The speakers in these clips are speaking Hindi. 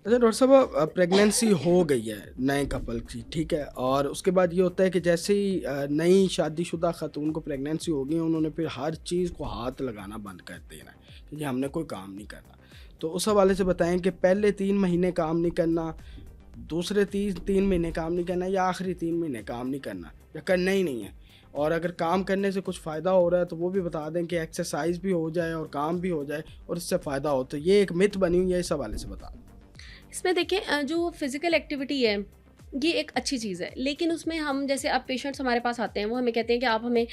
अच्छा डॉक्टर साहब, प्रेगनेंसी हो गई है नए कपल की, ठीक है, और उसके बाद ये होता है कि जैसे ही नई शादीशुदा खातून को प्रेगनेंसी हो गई, उन्होंने फिर हर चीज़ को हाथ लगाना बंद कर देना है कि जी हमने कोई काम नहीं करना। तो उस हवाले से बताएं कि पहले 3 महीने काम नहीं करना, दूसरे 3 महीने काम नहीं करना, या आखिरी 3 महीने काम नहीं करना, या करना ही नहीं है। और अगर काम करने से कुछ फ़ायदा हो रहा है तो वो भी बता दें कि एक्सरसाइज भी हो जाए और काम भी हो जाए और इससे फ़ायदा हो। तो ये एक मिथ बनी हुई है, इस हवाले से बता दें। इसमें देखें जो फिज़िकल एक्टिविटी है ये एक अच्छी चीज़ है, लेकिन उसमें हम जैसे अब पेशेंट्स हमारे पास आते हैं वो हमें कहते हैं कि आप हमें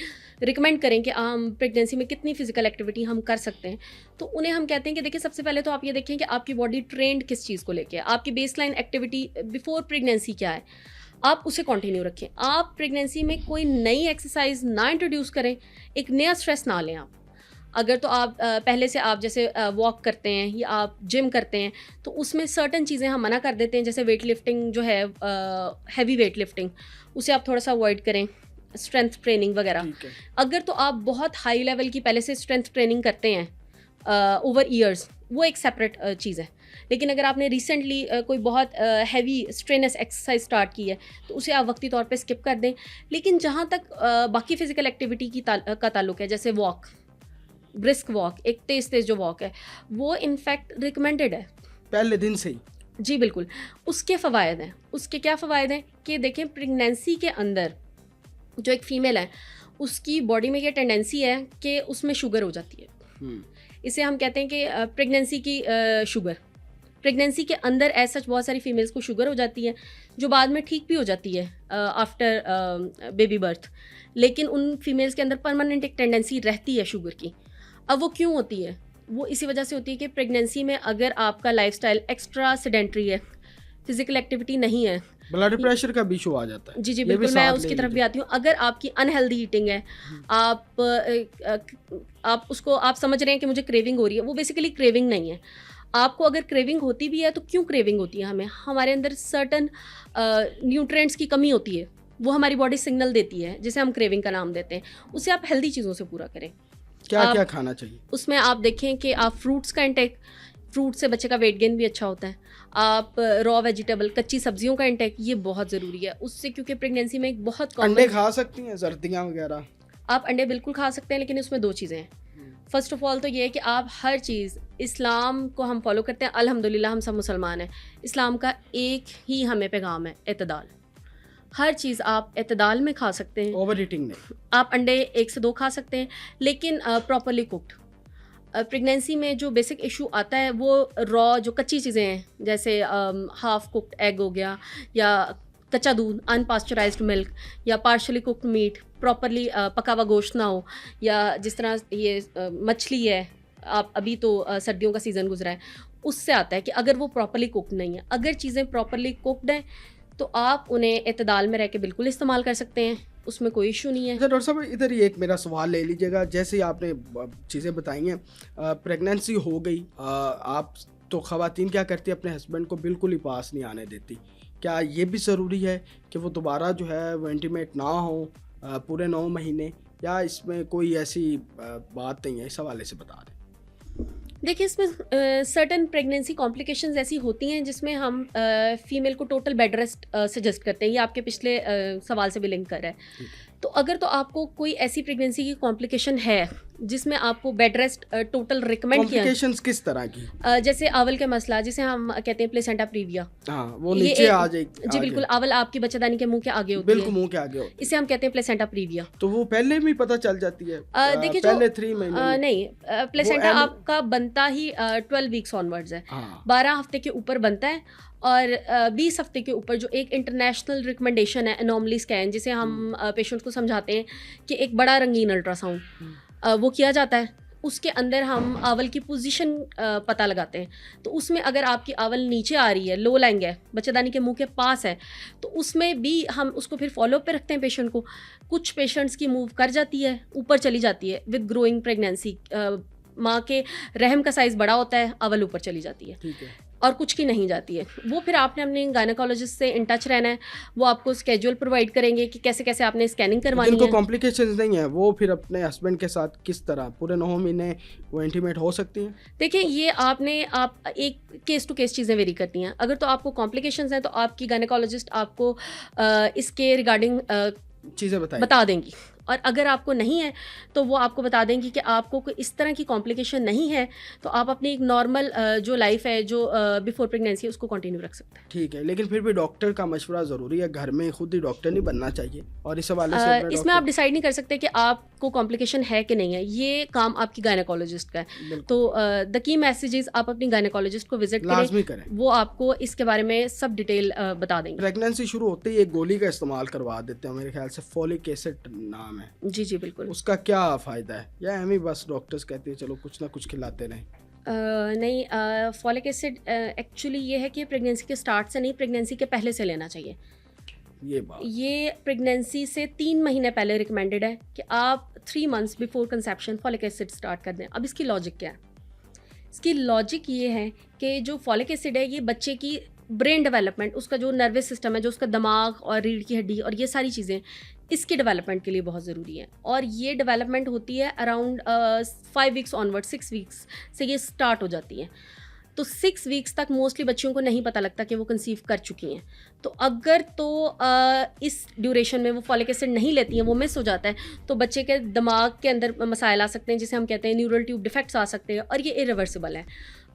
रिकमेंड करें कि हम प्रेगनेंसी में कितनी फ़िज़िकल एक्टिविटी हम कर सकते हैं। तो उन्हें हम कहते हैं कि देखिए सबसे पहले तो आप ये देखें कि आपकी बॉडी ट्रेंड किस चीज़ को लेके है, आपकी बेसलाइन एक्टिविटी बिफोर प्रेगनेंसी क्या है, आप उसे कंटिन्यू रखें। आप प्रेगनेंसी में कोई नई एक्सरसाइज ना इंट्रोड्यूस करें, एक नया स्ट्रेस ना लें आप। अगर तो आप पहले से आप जैसे वॉक करते हैं या आप जिम करते हैं तो उसमें सर्टन चीज़ें हम मना कर देते हैं, जैसे वेट लिफ्टिंग जो है, हैवी वेट लिफ्टिंग, उसे आप थोड़ा सा अवॉइड करें, स्ट्रेंथ ट्रेनिंग वगैरह। ठीक है। अगर तो आप बहुत हाई लेवल की पहले से स्ट्रेंथ ट्रेनिंग करते हैं ओवर ईयर्स, वो एक सेपरेट चीज़ है। लेकिन अगर आपने रिसेंटली कोई बहुत हैवी स्ट्रेनस एक्सरसाइज स्टार्ट की है तो उसे आप वक्ती तौर पे स्किप कर दें। लेकिन जहाँ तक बाकी फ़िज़िकल एक्टिविटी का ताल्लुक है, जैसे वॉक, ब्रिस्क वॉक, एक तेज़ तेज़ जो वॉक है, वो इनफैक्ट रिकमेंडेड है। पहले दिन से ही। जी बिल्कुल। उसके फ़वायद हैं, उसके क्या फ़वायद हैं कि देखें प्रेगनेंसी के अंदर जो एक फ़ीमेल है उसकी बॉडी में ये टेंडेंसी है कि उसमें शुगर हो जाती है। हम्म। इसे हम कहते हैं कि प्रेगनेंसी की शुगर। प्रेगनेंसी के अंदर एज सच बहुत सारी फीमेल्स को शुगर हो जाती है जो बाद में ठीक भी हो जाती है आफ्टर बेबी बर्थ, लेकिन उन फीमेल्स के अंदर परमानेंट एक टेंडेंसी रहती है शुगर की। अब वो क्यों होती है? वो इसी वजह से होती है कि प्रेगनेंसी में अगर आपका लाइफस्टाइल एक्स्ट्रा सेडेंट्री है, फिजिकल एक्टिविटी नहीं है। ब्लड प्रेशर का भी इशू आ जाता है, जी जी ये भी बिल्कुल, मैं साथ ले उसकी तरफ भी लीजिए। आती हूँ। अगर आपकी अनहेल्दी ईटिंग है, आप उसको आप समझ रहे हैं कि मुझे क्रेविंग हो रही है, वो बेसिकली क्रेविंग नहीं है। आपको अगर क्रेविंग होती भी है तो क्यों क्रेविंग होती है? हमें हमारे अंदर सर्टन न्यूट्रिएंट्स की कमी होती है, वो हमारी बॉडी सिग्नल देती है जिसे हम क्रेविंग का नाम देते हैं। उसे आप हेल्दी चीज़ों से पूरा करें। क्या क्या आप खाना चाहिए? उसमें आप देखें कि आप फ्रूट्स का इंटेक, फ्रूट से बच्चे का वेट गेन भी अच्छा होता है। आप रॉ वेजिटेबल, कच्ची सब्जियों का इंटेक, ये बहुत ज़रूरी है उससे, क्योंकि प्रेगनेंसी में एक बहुत अंडे कॉमन। खा सकती हैं, सर्दियाँ वगैरह? आप अंडे बिल्कुल खा सकते हैं, लेकिन उसमें दो चीज़ें हैं। फ़र्स्ट ऑफ़ ऑल तो ये है कि आप हर चीज़, इस्लाम को हम फॉलो करते हैं, अल्हम्दुलिल्लाह हम सब मुसलमान हैं। इस्लाम का एक ही हमें पैगाम है, एतदाल। हर चीज़ आप एतदाल में खा सकते हैं। ओवर ईटिंग नहीं। आप अंडे 1 से 2 खा सकते हैं, लेकिन प्रॉपर्ली कुक्ड। प्रेगनेंसी में जो बेसिक इशू आता है वो रॉ जो कच्ची चीज़ें हैं, जैसे हाफ कुक्ड एग हो गया, या कच्चा दूध, अनपास्चराइज्ड मिल्क, या पार्शली कुक्ड मीट, प्रॉपरली पका हुआ गोश्त ना हो, या जिस तरह ये मछली है, आप अभी तो सर्दियों का सीज़न गुजरा है, उससे आता है कि अगर वो प्रॉपरली कुक्ड नहीं है। अगर चीज़ें प्रॉपरली कुक्ड हैं तो आप उन्हें एतदाल में रह के बिल्कुल इस्तेमाल कर सकते हैं, उसमें कोई इशू नहीं है। अच्छा डॉक्टर साहब, इधर ही एक मेरा सवाल ले लीजिएगा। जैसे ही आपने चीज़ें बताई हैं, प्रेगनेंसी हो गई, आप तो ख़वातीन क्या करती है, अपने हस्बैंड को बिल्कुल ही पास नहीं आने देती। क्या ये भी ज़रूरी है कि वो दोबारा जो है वो इंटीमेट ना हो पूरे 9 महीने, या इसमें कोई ऐसी बात नहीं है? इस हवाले से बता दें। देखिए इसमें सर्टन प्रेगनेंसी कॉम्प्लिकेशंस ऐसी होती हैं जिसमें हम फीमेल को टोटल बेड रेस्ट सजेस्ट करते हैं। ये आपके पिछले सवाल से भी लिंक कर रहा है। ठीक है। तो अगर तो आपको कोई ऐसी प्रेगनेंसी की कॉम्प्लिकेशन है जिसमें आपको बेड रेस्ट टोटल रिकमेंड किया, कॉम्प्लिकेशंस किस तरह की? जैसे अवल का मसला जिसे हम कहते हैं प्लेसेंटा प्रीविया, हाँ, वो ये नीचे आ एक, जाएगी जी आगे। बिल्कुल, अवल आपकी बच्चेदानी के मुंह के आगे होती बिल्कुल है, मुंह के आगे होती है। इसे हम कहते हैं प्लेसेंटा प्रीविया। तो वो पहले भी पता चल जाती है देखिए जो पहले 3 महीने में? नहीं, वो प्लेसेंटा एंड। आपका बनता ही 12 वीक्स ऑनवर्ड्स है, हाँ। 12 हफ्ते के ऊपर बनता है। और 20 हफ्ते के ऊपर जो एक इंटरनेशनल रिकमेंडेशन है एनॉमली स्कैन, जिसे हम पेशेंट को समझाते हैं कि एक बड़ा रंगीन अल्ट्रासाउंड वो किया जाता है। उसके अंदर हम आवल की पोजीशन पता लगाते हैं। तो उसमें अगर आपकी आवल नीचे आ रही है, लो लाइंग है, बच्चेदानी के मुंह के पास है, तो उसमें भी हम उसको फिर फॉलो पे रखते हैं पेशेंट को। कुछ पेशेंट्स की मूव कर जाती है, ऊपर चली जाती है विद ग्रोइंग प्रेगनेंसी। माँ के रहम का साइज़ बड़ा होता है, अवल ऊपर चली जाती है। ठीक है। और कुछ की नहीं जाती है, वो फिर आपने अपने गायनेकोलॉजिस्ट से इन टच रहना है। वो आपको स्केड्यूल प्रोवाइड करेंगे कि कैसे कैसे आपने स्कैनिंग करवानी जिनको है। कॉम्प्लिकेशंस नहीं है वो फिर अपने हस्बैंड के साथ किस तरह पूरे 9 महीने वो इंटीमेट हो सकती हैं? देखिए ये आप एक केस टू केस चीज़ें वेरी करती हैं। अगर तो आपको कॉम्प्लिकेशंस हैं तो आपकी गायनेकोलॉजिस्ट आपको इसके रिगार्डिंग चीज़ें बताइए। बता देंगी, और अगर आपको नहीं है तो वो आपको बता देंगी कि आपको कोई इस तरह की कॉम्प्लिकेशन नहीं है, तो आप अपनी एक नॉर्मल जो लाइफ है जो बिफोर प्रेगनेंसी उसको कंटिन्यू रख सकते हैं। ठीक है, लेकिन फिर भी डॉक्टर का मशवरा ज़रूरी है, घर में खुद ही डॉक्टर नहीं बनना चाहिए। और इस हवाले से अपने इसमें आप डॉक्टर डिसाइड नहीं कर सकते कि आपको कॉम्प्लिकेशन है कि नहीं है, ये काम आपकी गायनेकोलॉजिस्ट का है। बिल्कुल तो द की मैसेज इज आप अपनी गायनेकोलॉजिस्ट को विजिट करें, लाजमी करें। वो आपको इसके बारे में सब डिटेल बता देंगे। प्रेगनेंसी शुरू होते ही एक गोली का इस्तेमाल करवा देते हैं, मेरे ख्याल से फॉलिक एसिड नाम है। जी जी बिल्कुल। उसका क्या फ़ायदा है, या हम ही बस डॉक्टर्स कहते हैं चलो कुछ ना कुछ खिलाते रहें? नहीं, फॉलिक एसिड एक्चुअली ये है कि प्रेगनेंसी के स्टार्ट से नहीं, प्रेगनेंसी के पहले से लेना चाहिए। ये बात ये प्रेगनेंसी से 3 महीने पहले रिकमेंडेड है कि आप 3 months before conception folic acid start कर दें। अब इसकी लॉजिक क्या है? इसकी लॉजिक ये है कि जो फॉलिक एसिड है ये बच्चे की ब्रेन डेवलपमेंट, उसका जो नर्वस सिस्टम है, जो उसका दिमाग और रीढ़ की हड्डी और ये सारी चीज़ें, इसकी डेवलपमेंट के लिए बहुत ज़रूरी है। और ये डेवलपमेंट होती है अराउंड 5 वीक्स ऑनवर्ड, 6 वीक्स से ये स्टार्ट हो जाती है। तो 6 वीक्स तक मोस्टली बच्चियों को नहीं पता लगता कि वो कंसीव कर चुकी हैं। तो अगर तो इस ड्यूरेशन में वो फॉलिक एसिड नहीं लेती हैं, वो मिस हो जाता है, तो बच्चे के दिमाग के अंदर मसाइल आ सकते हैं, जिसे हम कहते हैं न्यूरल ट्यूब डिफेक्ट्स आ सकते हैं, और ये इरिवर्सिबल है।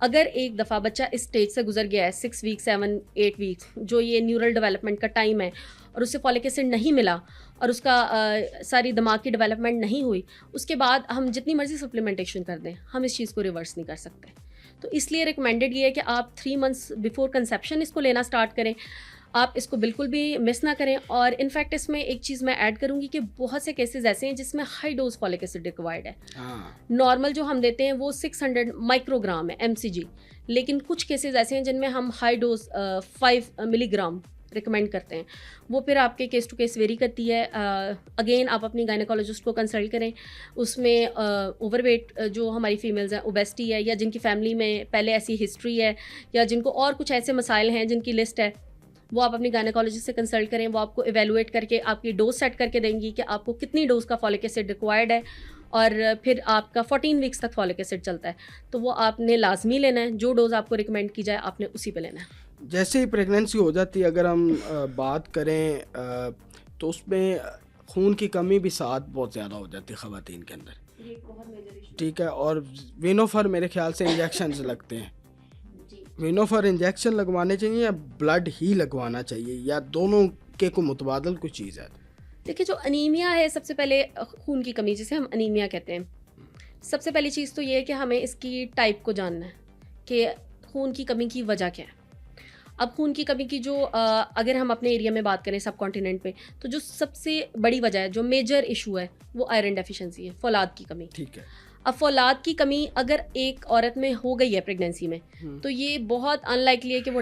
अगर एक दफ़ा बच्चा इस स्टेज से गुजर गया है, 6 वीक्स 7 8 वीक्स जो ये न्यूरल डेवलपमेंट का टाइम है, और उससे फॉलिक एसिड नहीं मिला और उसका सारी दिमाग की डेवलपमेंट नहीं हुई, उसके बाद हम जितनी मर्जी सप्लीमेंटेशन कर दें, हम इस चीज़ को रिवर्स नहीं कर सकते। तो इसलिए रिकमेंडेड ये है कि आप 3 मंथ्स बिफोर कंसेप्शन इसको लेना स्टार्ट करें। आप इसको बिल्कुल भी मिस ना करें। और इनफैक्ट इसमें एक चीज़ मैं ऐड करूँगी कि बहुत से केसेस ऐसे हैं जिसमें high dose folic acid required है। हाँ, नॉर्मल जो हम देते हैं वो 600 माइक्रोग्राम है MCG, लेकिन कुछ केसेस ऐसे हैं जिनमें हम हाई डोज 5 मिलीग्राम रिकमेंड करते हैं। वो फिर आपके केस टू केस वेरी करती है। अगेन आप अपनी गायनेकोलॉजिस्ट को कंसल्ट करें। उसमें ओवरवेट जो हमारी फीमेल्स हैं, ओबेसिटी है, या जिनकी फैमिली में पहले ऐसी हिस्ट्री है, या जिनको और कुछ ऐसे मसाइल हैं जिनकी लिस्ट है, वो आप अपनी गायनेकोलॉजिस्ट से कंसल्ट करें। वो आपको इवेलुएट करके आपकी डोज सेट करके देंगी कि आपको कितनी डोज का फॉलिक एसिड रिक्वायर्ड है, और फिर आपका 14 वीक्स तक फॉलिक एसिड चलता है। तो वो आपने लाजमी लेना है, जो डोज आपको रिकमेंड की जाए आपने उसी पे लेना है। जैसे ही प्रेगनेंसी हो जाती है, अगर हम बात करें तो उसमें खून की कमी भी साथ बहुत ज़्यादा हो जाती है ख़वातीन के अंदर। ये बहुत मेजर इशू। ठीक है, और विनोफर मेरे ख्याल से इंजेक्शन लगते हैं। विनोफर इंजेक्शन लगवाने चाहिए या ब्लड ही लगवाना चाहिए, या दोनों के को मुतबादल कोई चीज़ है? देखिए जो अनीमिया है, सबसे पहले खून की कमी जिसे हम अनीमिया कहते हैं, सबसे पहली चीज़ तो ये है कि हमें इसकी टाइप को जानना है कि खून की कमी की वजह क्या है। अब खून की कमी की जो अगर हम अपने एरिया में बात करें, सब कॉन्टिनेंट पे, तो जो सबसे बड़ी वजह है, जो मेजर इशू है, वो आयरन डेफिशिएंसी है, फौलाद की कमी। ठीक है। अब फौलाद की कमी अगर एक औरत में हो गई है प्रेगनेंसी में, तो ये बहुत अनलाइकली है कि वो